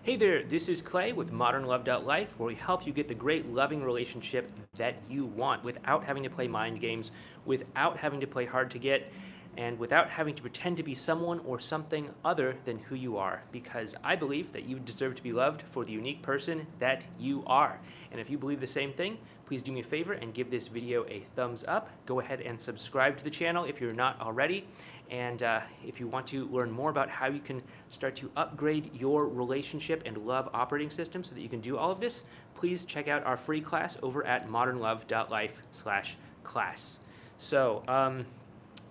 Hey there, this is Clay with modernlove.life, where we help you get the great loving relationship that you want without having to play mind games, without having to play hard to get, and without having to pretend to be someone or something other than who you are. Because I believe that you deserve to be loved for the unique person that you are. And if you believe the same thing, please do me a favor and give this video a thumbs up. Go ahead and subscribe to the channel if you're not already. And if you want to learn more about how you can start to upgrade your relationship and love operating system so that you can do all of this, please check out our free class over at modernlove.life/class. So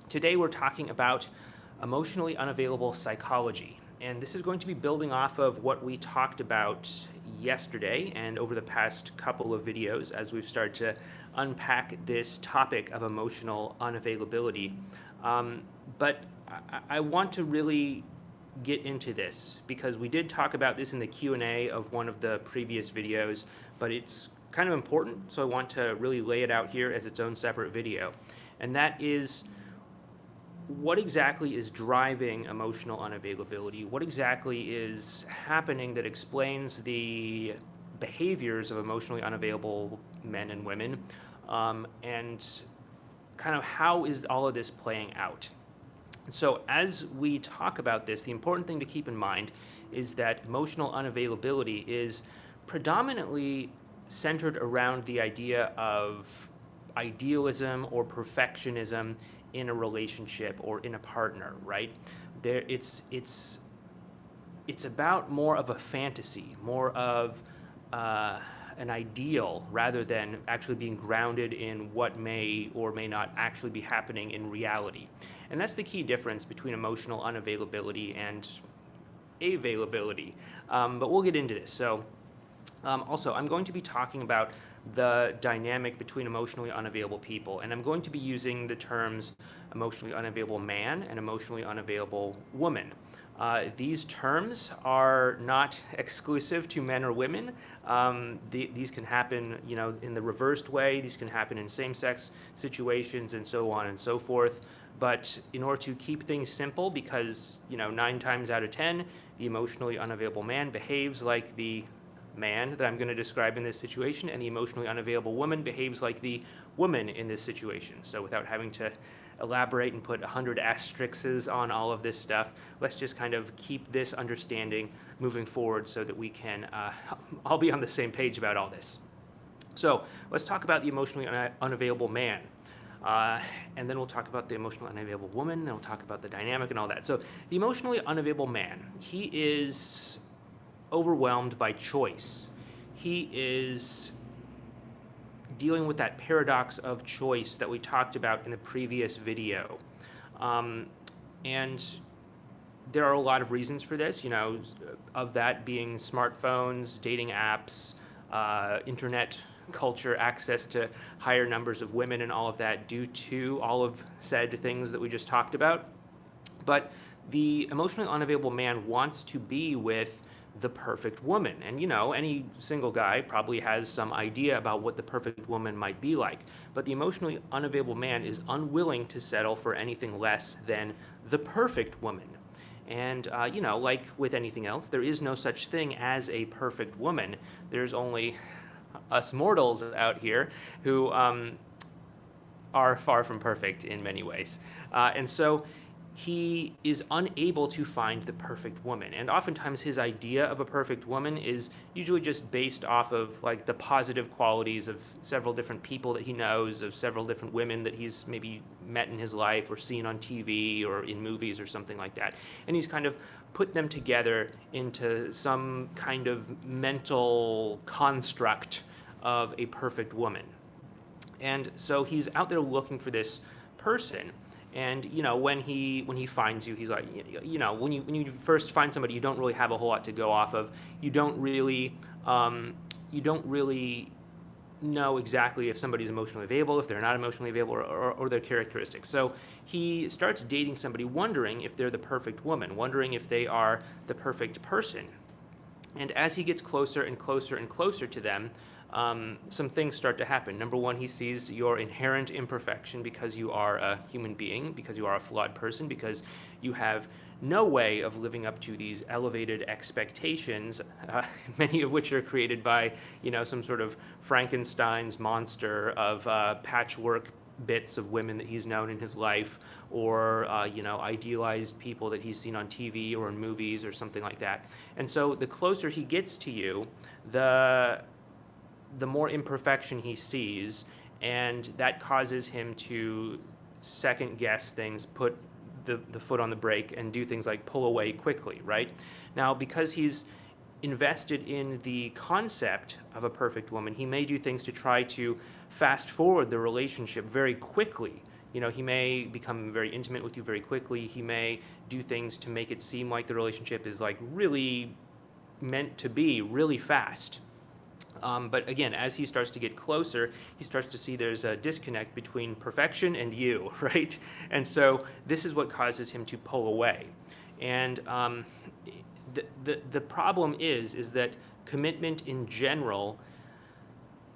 today we're talking about emotionally unavailable psychology. And this is going to be building off of what we talked about yesterday and over the past couple of videos as we've started to unpack this topic of emotional unavailability. But I want to really get into this because we did talk about this in the Q&A of one of the previous videos, but it's kind of important, so I want to really lay it out here as its own separate video. And that is, what exactly is driving emotional unavailability? What exactly is happening that explains the behaviors of emotionally unavailable men and women? And kind of how is all of this playing out? So as we talk about this, the important thing to keep in mind is that emotional unavailability is predominantly centered around the idea of idealism or perfectionism in a relationship or in a partner, right? It's about more of a fantasy, more of an ideal rather than actually being grounded in what may or may not actually be happening in reality. And that's the key difference between emotional unavailability and availability. But we'll get into this. So also, I'm going to be talking about the dynamic between emotionally unavailable people, and I'm going to be using the terms emotionally unavailable man and emotionally unavailable woman. These terms are not exclusive to men or women. These can happen, in the reversed way. These can happen in same-sex situations and so on and so forth. But in order to keep things simple, because 9 times out of 10, the emotionally unavailable man behaves like the man that I'm going to describe in this situation, and the emotionally unavailable woman behaves like the woman in this situation. So without having to elaborate and put 100 asterisks on all of this stuff, let's just kind of keep this understanding moving forward so that we can all be on the same page about all this. So let's talk about the emotionally unavailable man. And then we'll talk about the emotionally unavailable woman, then we'll talk about the dynamic and all that. So the emotionally unavailable man, he is overwhelmed by choice. He is dealing with that paradox of choice that we talked about in the previous video. And there are a lot of reasons for this, of that being smartphones, dating apps, internet culture, access to higher numbers of women and all of that due to all of said things that we just talked about. But the emotionally unavailable man wants to be with the perfect woman. And any single guy probably has some idea about what the perfect woman might be like. But the emotionally unavailable man is unwilling to settle for anything less than the perfect woman. And, like with anything else, there is no such thing as a perfect woman. There's only us mortals out here who are far from perfect in many ways. And so he is unable to find the perfect woman. And oftentimes his idea of a perfect woman is usually just based off of like the positive qualities of several different people that he knows, of several different women that he's maybe met in his life or seen on TV or in movies or something like that. And he's kind of put them together into some kind of mental construct of a perfect woman. And so he's out there looking for this person. And when he finds you, he's like, when you first find somebody, you don't really have a whole lot to go off of. You don't really know exactly if somebody's emotionally available, if they're not emotionally available, or their characteristics. So he starts dating somebody, wondering if they're the perfect woman, wondering if they are the perfect person. And as he gets closer and closer and closer to them, some things start to happen. Number one, he sees your inherent imperfection because you are a human being, because you are a flawed person, because you have no way of living up to these elevated expectations, many of which are created by, some sort of Frankenstein's monster of patchwork bits of women that he's known in his life, or idealized people that he's seen on TV or in movies or something like that. And so the closer he gets to you, the more imperfection he sees, and that causes him to second guess things, put the foot on the brake, and do things like pull away quickly, right? Now, because he's invested in the concept of a perfect woman, he may do things to try to fast forward the relationship very quickly. He may become very intimate with you very quickly. He may do things to make it seem like the relationship is like really meant to be really fast. But again, as he starts to get closer, he starts to see there's a disconnect between perfection and you, right? And so this is what causes him to pull away. And the problem is that commitment in general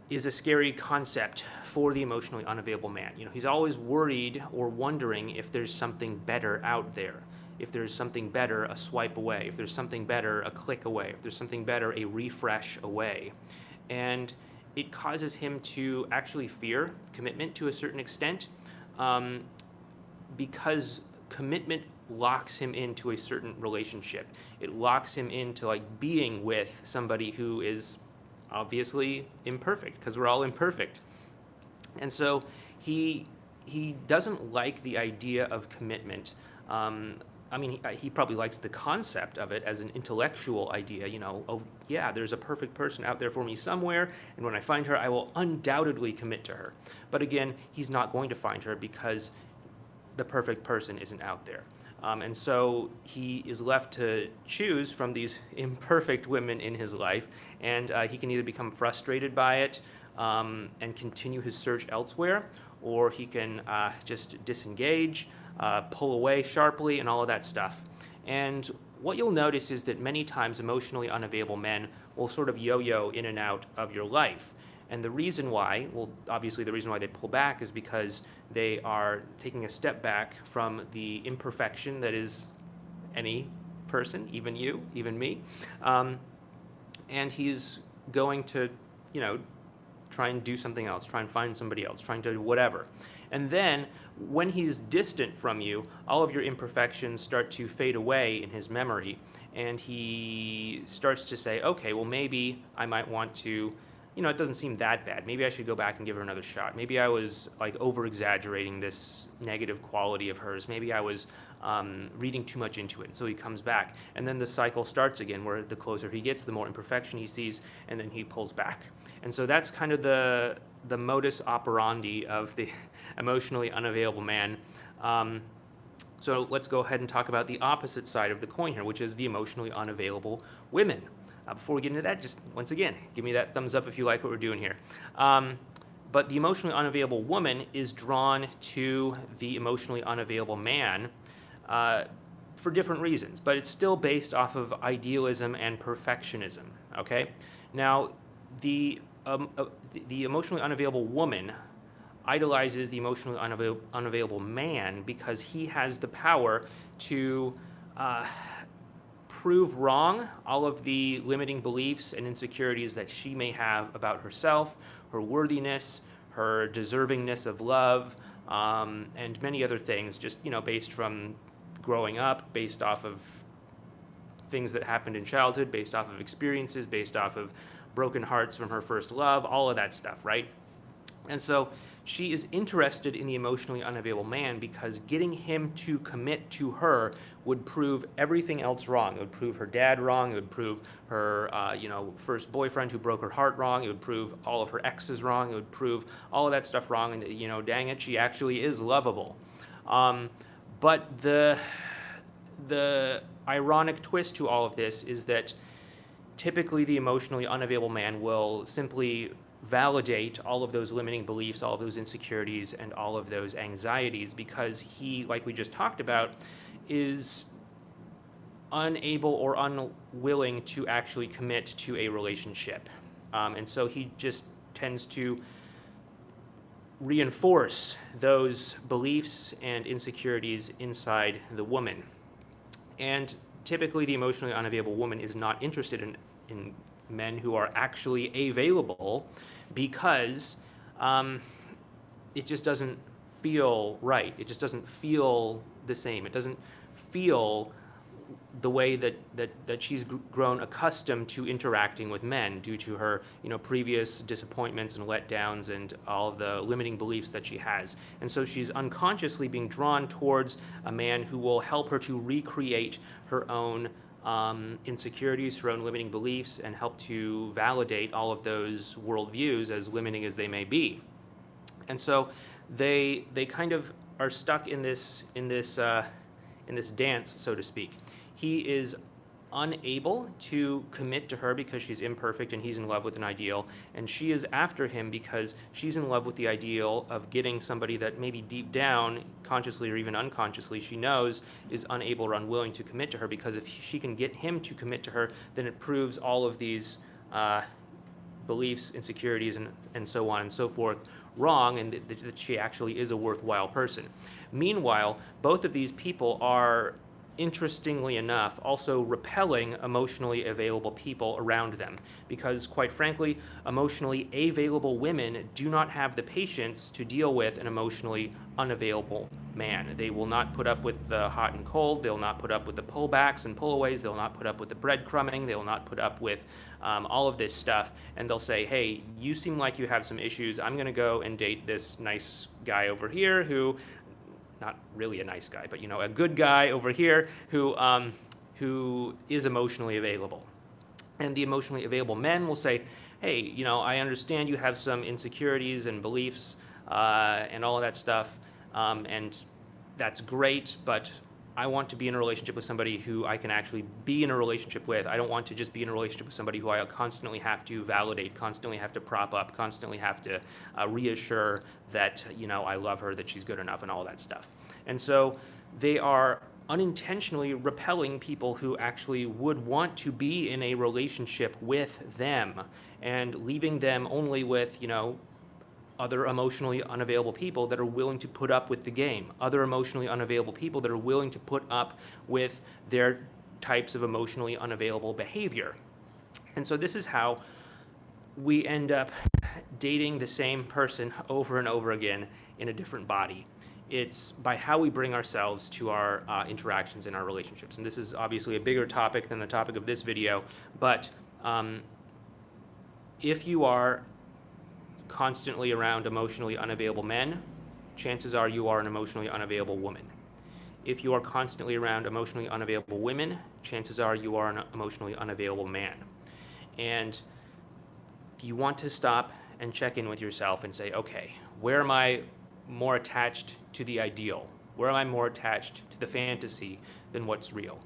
is a scary concept for the emotionally unavailable man. He's always worried or wondering if there's something better out there. If there's something better, a swipe away. If there's something better, a click away. If there's something better, a refresh away. And it causes him to actually fear commitment to a certain extent, because commitment locks him into a certain relationship. It locks him into being with somebody who is obviously imperfect, because we're all imperfect. And so he doesn't like the idea of commitment. He probably likes the concept of it as an intellectual idea, there's a perfect person out there for me somewhere, and when I find her, I will undoubtedly commit to her. But again, he's not going to find her because the perfect person isn't out there. And so he is left to choose from these imperfect women in his life, and he can either become frustrated by it and continue his search elsewhere, or he can just disengage, pull away sharply, and all of that stuff. And what you'll notice is that many times emotionally unavailable men will sort of yo-yo in and out of your life. And the reason why, obviously the reason why they pull back is because they are taking a step back from the imperfection that is any person, even you, even me. And he's going to, try and do something else, try and find somebody else, trying to do whatever. And then when he's distant from you, all of your imperfections start to fade away in his memory, and he starts to say, okay, well, maybe I might want to, it doesn't seem that bad. Maybe I should go back and give her another shot. Maybe I was over-exaggerating this negative quality of hers. Maybe I was reading too much into it. So he comes back, and then the cycle starts again, where the closer he gets, the more imperfection he sees, and then he pulls back. And so that's kind of the modus operandi of the emotionally unavailable man. So let's go ahead and talk about the opposite side of the coin here, which is the emotionally unavailable women. Before we get into that, just once again, give me that thumbs up if you like what we're doing here. But the emotionally unavailable woman is drawn to the emotionally unavailable man for different reasons, but it's still based off of idealism and perfectionism, okay? Now, the emotionally unavailable woman idolizes the emotionally unavailable man because he has the power to prove wrong all of the limiting beliefs and insecurities that she may have about herself, her worthiness, her deservingness of love, and many other things, just, based from growing up, based off of things that happened in childhood, based off of experiences, based off of broken hearts from her first love, all of that stuff, right? And so she is interested in the emotionally unavailable man because getting him to commit to her would prove everything else wrong. It would prove her dad wrong. It would prove her, first boyfriend who broke her heart wrong. It would prove all of her exes wrong. It would prove all of that stuff wrong. And, dang it, she actually is lovable. But the ironic twist to all of this is that typically the emotionally unavailable man will simply validate all of those limiting beliefs, all of those insecurities, and all of those anxieties because he, like we just talked about, is unable or unwilling to actually commit to a relationship. And so he just tends to reinforce those beliefs and insecurities inside the woman. And typically the emotionally unavailable woman is not interested in men who are actually available because it just doesn't feel right. It just doesn't feel the same. It doesn't feel the way that she's grown accustomed to interacting with men due to her, previous disappointments and letdowns and all of the limiting beliefs that she has. And so she's unconsciously being drawn towards a man who will help her to recreate her own insecurities, her own limiting beliefs, and help to validate all of those worldviews, as limiting as they may be. And so they kind of are stuck in this dance, so to speak. He is unable to commit to her because she's imperfect and he's in love with an ideal, and she is after him because she's in love with the ideal of getting somebody that maybe deep down, consciously or even unconsciously, she knows is unable or unwilling to commit to her, because if she can get him to commit to her, then it proves all of these beliefs, insecurities, and so on and so forth wrong, and that she actually is a worthwhile person. Meanwhile, both of these people are, interestingly enough, also repelling emotionally available people around them, because quite frankly, emotionally available women do not have the patience to deal with an emotionally unavailable man. They will not put up with the hot and cold. They'll not put up with the pullbacks and pullaways. They'll not put up with the breadcrumbing. They will not put up with all of this stuff, and they'll say, hey, you seem like you have some issues. I'm going to go and date this nice guy over here who, not really a nice guy, but a good guy over here who is emotionally available. And the emotionally available men will say, hey, I understand you have some insecurities and beliefs and all of that stuff, and that's great, but I want to be in a relationship with somebody who I can actually be in a relationship with. I don't want to just be in a relationship with somebody who I constantly have to validate, constantly have to prop up, constantly have to reassure that, I love her, that she's good enough, and all that stuff. And so they are unintentionally repelling people who actually would want to be in a relationship with them, and leaving them only with, other emotionally unavailable people that are willing to put up with the game, other emotionally unavailable people that are willing to put up with their types of emotionally unavailable behavior. And so this is how we end up dating the same person over and over again in a different body. It's by how we bring ourselves to our interactions in our relationships. And this is obviously a bigger topic than the topic of this video, but if you are constantly around emotionally unavailable men, chances are you are an emotionally unavailable woman. If you are constantly around emotionally unavailable women, chances are you are an emotionally unavailable man. And you want to stop and check in with yourself and say, okay, where am I more attached to the ideal? Where am I more attached to the fantasy than what's real?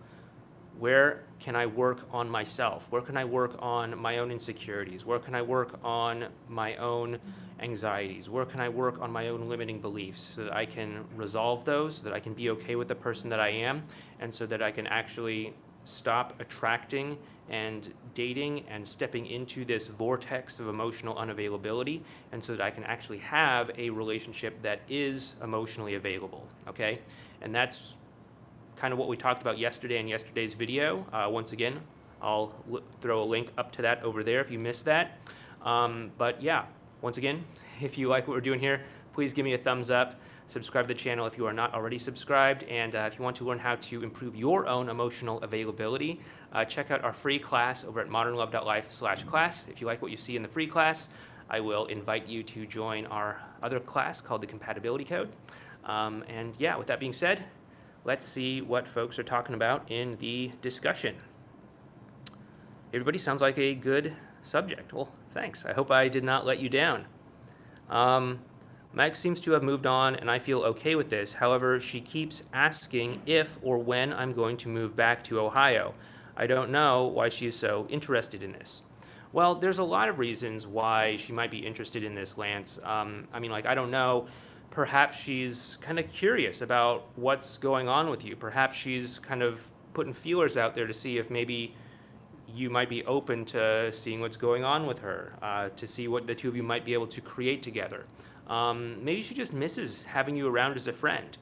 Where can I work on myself? Where can I work on my own insecurities? Where can I work on my own anxieties? Where can I work on my own limiting beliefs so that I can resolve those, so that I can be okay with the person that I am, and so that I can actually stop attracting and dating and stepping into this vortex of emotional unavailability, and so that I can actually have a relationship that is emotionally available, okay? And that's kind of what we talked about yesterday in yesterday's video. Once again, I'll throw a link up to that over there if you missed that. But yeah, once again, if you like what we're doing here, please give me a thumbs up. Subscribe to the channel if you are not already subscribed. And if you want to learn how to improve your own emotional availability, check out our free class over at modernlove.life/class. If you like what you see in the free class, I will invite you to join our other class called the Compatibility Code. And yeah, with that being said, let's see what folks are talking about in the discussion. Everybody sounds like a good subject. Well, thanks. I hope I did not let you down. Meg seems to have moved on, and I feel okay with this. However, she keeps asking if or when I'm going to move back to Ohio. I don't know why she is so interested in this. Well, there's a lot of reasons why she might be interested in this, Lance. I don't know. Perhaps she's kind of curious about what's going on with you. Perhaps she's kind of putting feelers out there to see if maybe you might be open to seeing what's going on with her, to see what the two of you might be able to create together. Maybe she just misses having you around as a friend.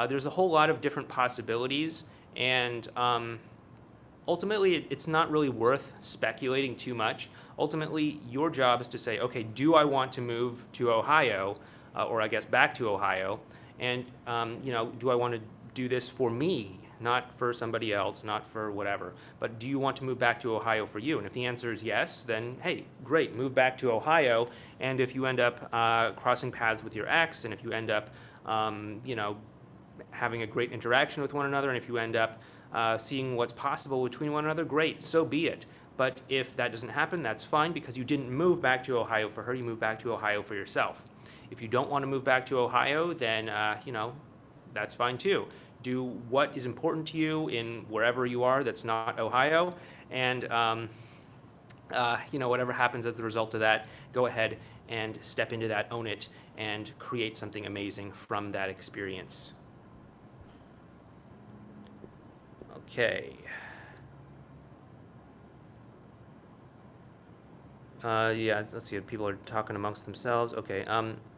There's a whole lot of different possibilities, and ultimately, it's not really worth speculating too much. Ultimately, your job is to say, okay, do I want to move to Ohio, or I guess back to Ohio, and do I want to do this for me, not for somebody else, not for whatever, but do you want to move back to Ohio for you? And if the answer is yes, then hey, great, move back to Ohio. And if you end up crossing paths with your ex, and if you end up, having a great interaction with one another, and if you end up seeing what's possible between one another, great, so be it. But if that doesn't happen, that's fine, because you didn't move back to Ohio for her, you moved back to Ohio for yourself. If you don't want to move back to Ohio, then, that's fine too. Do what is important to you in wherever you are that's not Ohio, and, whatever happens as the result of that, go ahead and step into that, own it, and create something amazing from that experience. Okay. Let's see. People are talking amongst themselves. Okay.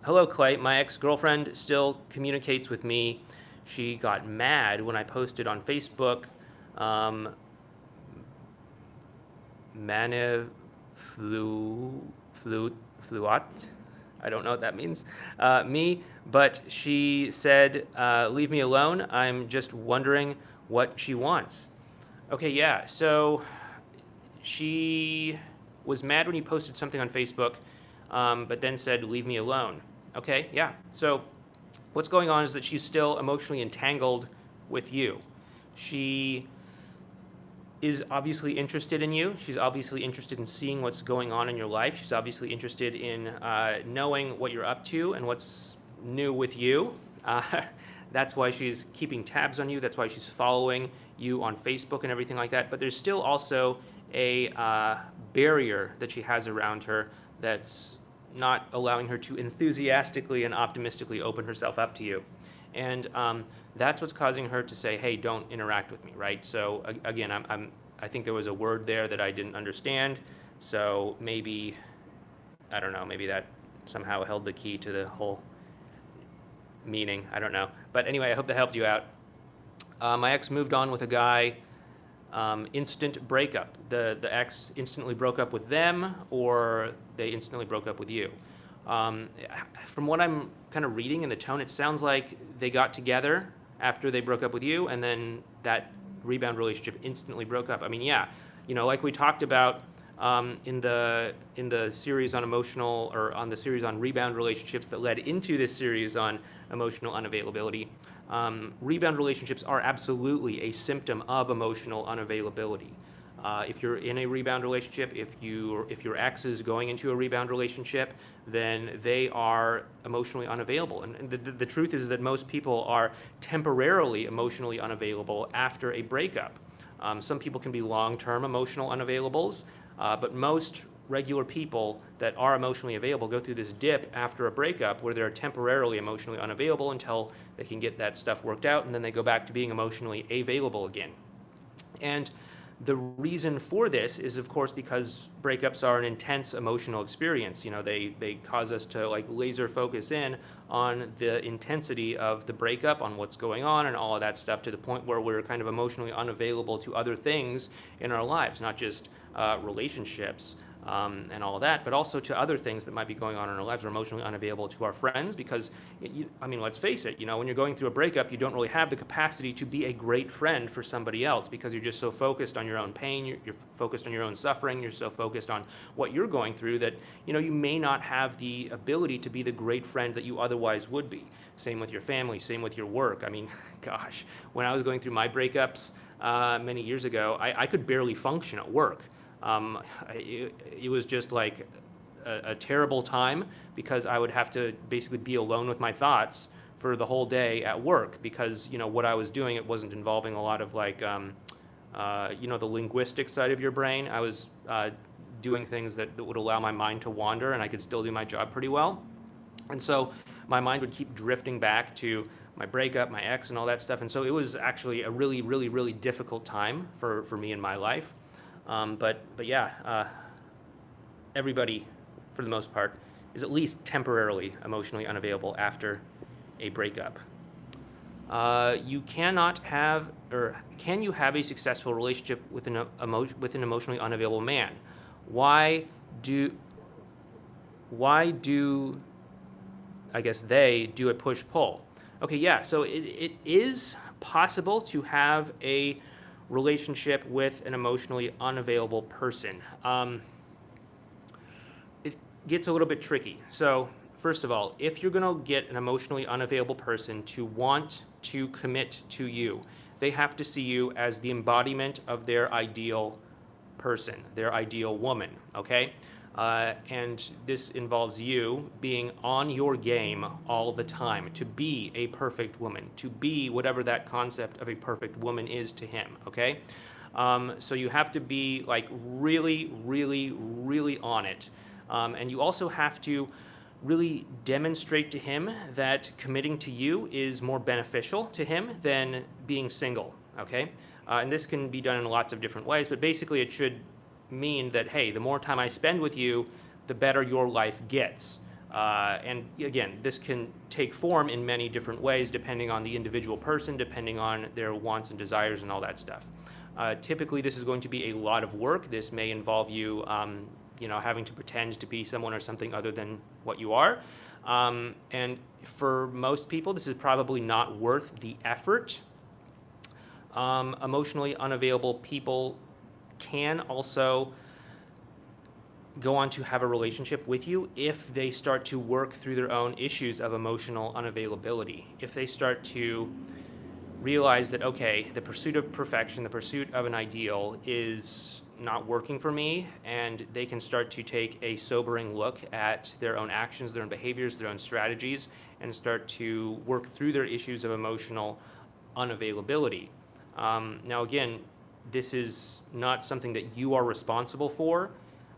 Hello, Clay. My ex-girlfriend still communicates with me. She got mad when I posted on Facebook. Fluat. I don't know what that means. But she said, leave me alone. I'm just wondering what she wants. Okay, yeah. So she was mad when you posted something on Facebook, but then said, leave me alone. Okay, yeah. So what's going on is that she's still emotionally entangled with you. She is obviously interested in you. She's obviously interested in seeing what's going on in your life. She's obviously interested in knowing what you're up to and what's new with you. That's why she's keeping tabs on you. That's why she's following you on Facebook and everything like that. But there's still also a barrier that she has around her that's not allowing her to enthusiastically and optimistically open herself up to you. And that's what's causing her to say, hey, don't interact with me, right? So again, I think there was a word there that I didn't understand. So maybe, I don't know, maybe that somehow held the key to the whole meaning. I don't know. But anyway, I hope that helped you out. My ex moved on with a guy, instant breakup. The ex instantly broke up with them, or they instantly broke up with you. From what I'm kind of reading in the tone, it sounds like they got together after they broke up with you, and then that rebound relationship instantly broke up. I mean, yeah, like we talked about in the series on emotional, or on the series on rebound relationships that led into this series on emotional unavailability. Rebound relationships are absolutely a symptom of emotional unavailability. If you're in a rebound relationship, if your ex is going into a rebound relationship, then they are emotionally unavailable. And the truth is that most people are temporarily emotionally unavailable after a breakup. Some people can be long-term emotional unavailables, but most regular people that are emotionally available go through this dip after a breakup where they're temporarily emotionally unavailable until they can get that stuff worked out, and then they go back to being emotionally available again. And the reason for this is, of course, because breakups are an intense emotional experience. They cause us to laser focus in on the intensity of the breakup, on what's going on and all of that stuff, to the point where we're kind of emotionally unavailable to other things in our lives, not just relationships, and all of that, but also to other things that might be going on in our lives. We're emotionally unavailable to our friends because, let's face it, when you're going through a breakup, you don't really have the capacity to be a great friend for somebody else because you're just so focused on your own pain, you're focused on your own suffering, you're so focused on what you're going through that, you may not have the ability to be the great friend that you otherwise would be. Same with your family, same with your work. Gosh, when I was going through my breakups many years ago, I could barely function at work. It was just like a terrible time because I would have to basically be alone with my thoughts for the whole day at work because, what I was doing, it wasn't involving a lot of the linguistic side of your brain. I was doing things that would allow my mind to wander, and I could still do my job pretty well. And so my mind would keep drifting back to my breakup, my ex, and all that stuff. And so it was actually a really, really, really difficult time for me in my life. But yeah, everybody, for the most part, is at least temporarily emotionally unavailable after a breakup. You cannot have, or can you have a successful relationship with with an emotionally unavailable man? Why do why do I guess they do a push pull? Okay, yeah. So it is possible to have a relationship with an emotionally unavailable person. It gets a little bit tricky. So, first of all, if you're going to get an emotionally unavailable person to want to commit to you, they have to see you as the embodiment of their ideal person, their ideal woman, okay? And this involves you being on your game all the time to be a perfect woman, to be whatever that concept of a perfect woman is to him, okay? So you have to be like really, really, really on it. And you also have to really demonstrate to him that committing to you is more beneficial to him than being single, okay? And this can be done in lots of different ways, but basically it should mean that, hey, the more time I spend with you, the better your life gets. And again, this can take form in many different ways depending on the individual person, depending on their wants and desires and all that stuff. Typically, this is going to be a lot of work. This may involve you, having to pretend to be someone or something other than what you are. And for most people, this is probably not worth the effort. Emotionally unavailable people can also go on to have a relationship with you if they start to work through their own issues of emotional unavailability. If they start to realize that, okay, the pursuit of perfection, the pursuit of an ideal is not working for me, and they can start to take a sobering look at their own actions, their own behaviors, their own strategies, and start to work through their issues of emotional unavailability. Now, again, this is not something that you are responsible for.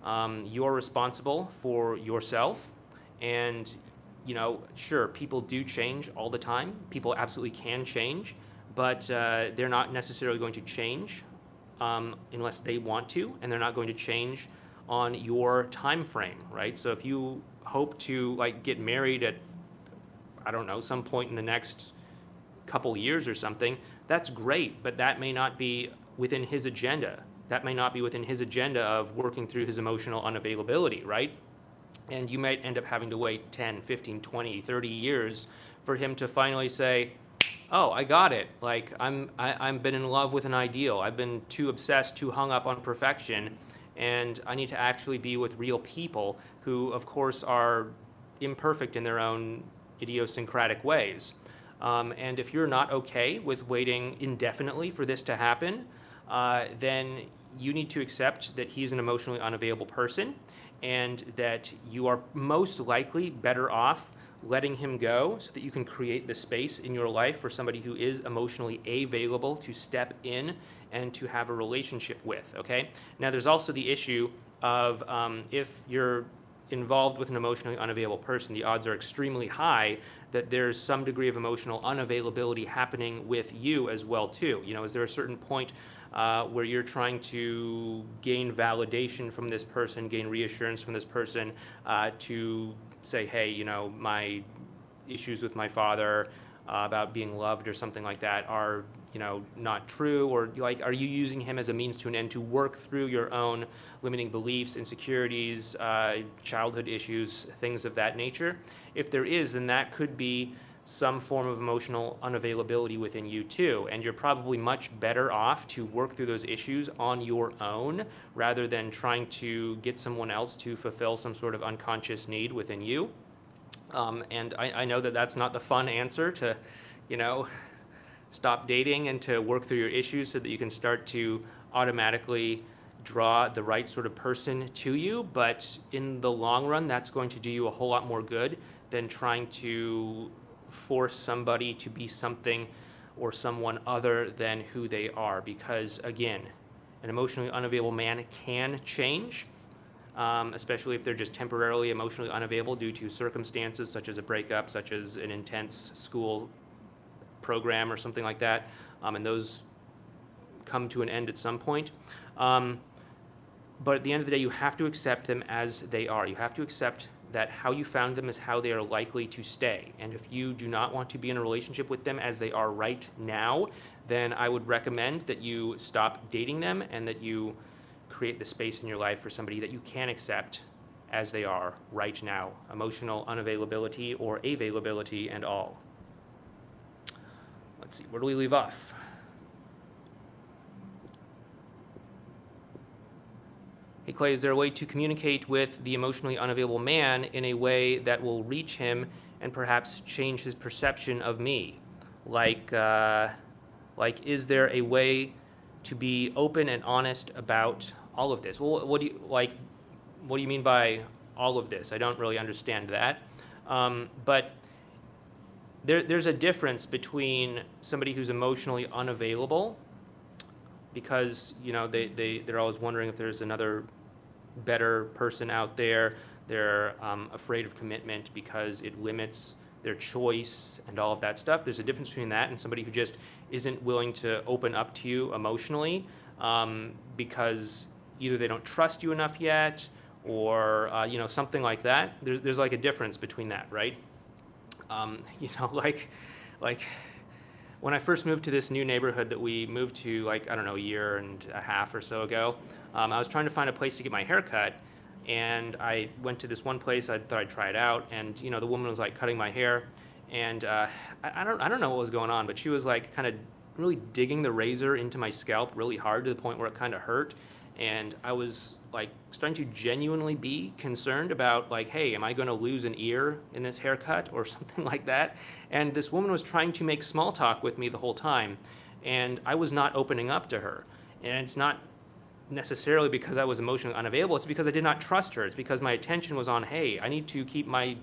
You are responsible for yourself, and sure, people do change all the time. People absolutely can change, but they're not necessarily going to change unless they want to, and they're not going to change on your time frame, right? So if you hope to get married at, I don't know, some point in the next couple years or something, that's great, but that may not be within his agenda. That may not be within his agenda of working through his emotional unavailability, right? And you might end up having to wait 10, 15, 20, 30 years for him to finally say, oh, I got it. I've been in love with an ideal. I've been too obsessed, too hung up on perfection, and I need to actually be with real people who, of course, are imperfect in their own idiosyncratic ways. And if you're not okay with waiting indefinitely for this to happen, then you need to accept that he's an emotionally unavailable person, and that you are most likely better off letting him go so that you can create the space in your life for somebody who is emotionally available to step in and to have a relationship with, okay? Now, there's also the issue of if you're involved with an emotionally unavailable person, the odds are extremely high that there's some degree of emotional unavailability happening with you as well, too. Is there a certain point where you're trying to gain validation from this person, gain reassurance from this person, to say, hey, my issues with my father about being loved or something like that are, not true? Or are you using him as a means to an end to work through your own limiting beliefs, insecurities, childhood issues, things of that nature? If there is, then that could be some form of emotional unavailability within you too, and you're probably much better off to work through those issues on your own rather than trying to get someone else to fulfill some sort of unconscious need within you. And I know that that's not the fun answer to, stop dating and to work through your issues so that you can start to automatically draw the right sort of person to you, but in the long run, that's going to do you a whole lot more good than trying to force somebody to be something or someone other than who they are, because again, an emotionally unavailable man can change, especially if they're just temporarily emotionally unavailable due to circumstances such as a breakup, such as an intense school program or something like that, and those come to an end at some point. But at the end of the day, you have to accept them as they are. You have to accept that how you found them is how they are likely to stay. And if you do not want to be in a relationship with them as they are right now, then I would recommend that you stop dating them and that you create the space in your life for somebody that you can accept as they are right now. Emotional unavailability or availability and all. Let's see, where do we leave off? Hey Clay, is there a way to communicate with the emotionally unavailable man in a way that will reach him and perhaps change his perception of me? Like, is there a way to be open and honest about all of this? Well, what do you mean by all of this? I don't really understand that. But there's a difference between somebody who's emotionally unavailable because, they're always wondering if there's another better person out there. They're afraid of commitment because it limits their choice and all of that stuff. There's a difference between that and somebody who just isn't willing to open up to you emotionally because either they don't trust you enough yet or something like that. There's like a difference between that, right? Like when I first moved to this new neighborhood that we moved to, a year and a half or so ago, I was trying to find a place to get my hair cut, and I went to this one place. I thought I'd try it out, and the woman was like cutting my hair, and I don't know what was going on, but she was like kind of really digging the razor into my scalp really hard to the point where it kind of hurt, and I was like starting to genuinely be concerned about like, hey, am I going to lose an ear in this haircut or something like that? And this woman was trying to make small talk with me the whole time, and I was not opening up to her. And it's not necessarily because I was emotionally unavailable, it's because I did not trust her. It's because my attention was on, hey, I need to keep my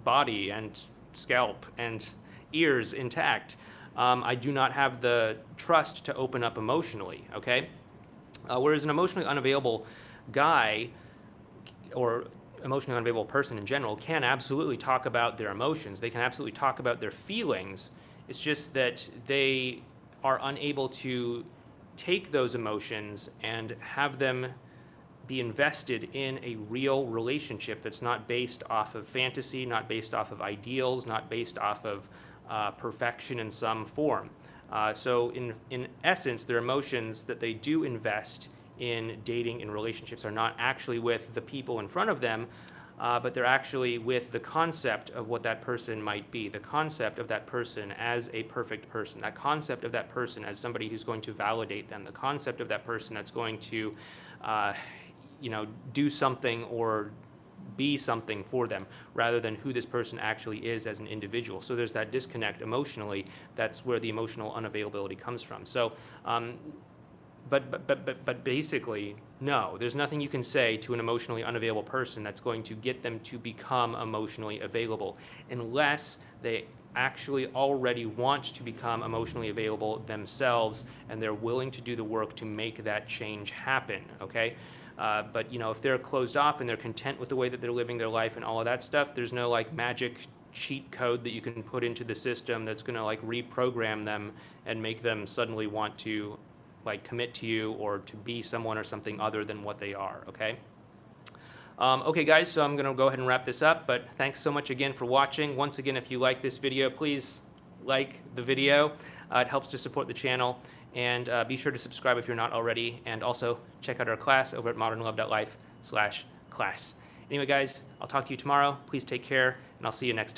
body and scalp and ears intact. I do not have the trust to open up emotionally, okay? Whereas an emotionally unavailable guy or emotionally unavailable person in general can absolutely talk about their emotions. They can absolutely talk about their feelings. It's just that they are unable to take those emotions and have them be invested in a real relationship that's not based off of fantasy, not based off of ideals, not based off of perfection in some form. So in essence, their emotions that they do invest in dating and relationships are not actually with the people in front of them, but they're actually with the concept of what that person might be, the concept of that person as a perfect person, that concept of that person as somebody who's going to validate them, the concept of that person that's going to, do something or be something for them rather than who this person actually is as an individual. So there's that disconnect emotionally. That's where the emotional unavailability comes from. So, but basically, no, there's nothing you can say to an emotionally unavailable person that's going to get them to become emotionally available unless they actually already want to become emotionally available themselves and they're willing to do the work to make that change happen, okay? But if they're closed off and they're content with the way that they're living their life and all of that stuff, there's no like magic cheat code that you can put into the system that's going to like reprogram them and make them suddenly want to like commit to you or to be someone or something other than what they are, okay? Okay guys, so I'm going to go ahead and wrap this up, but thanks so much again for watching. Once again, if you like this video, please like the video. It helps to support the channel. And be sure to subscribe if you're not already. And also check out our class over at modernlove.life/class. Anyway, guys, I'll talk to you tomorrow. Please take care, and I'll see you next time.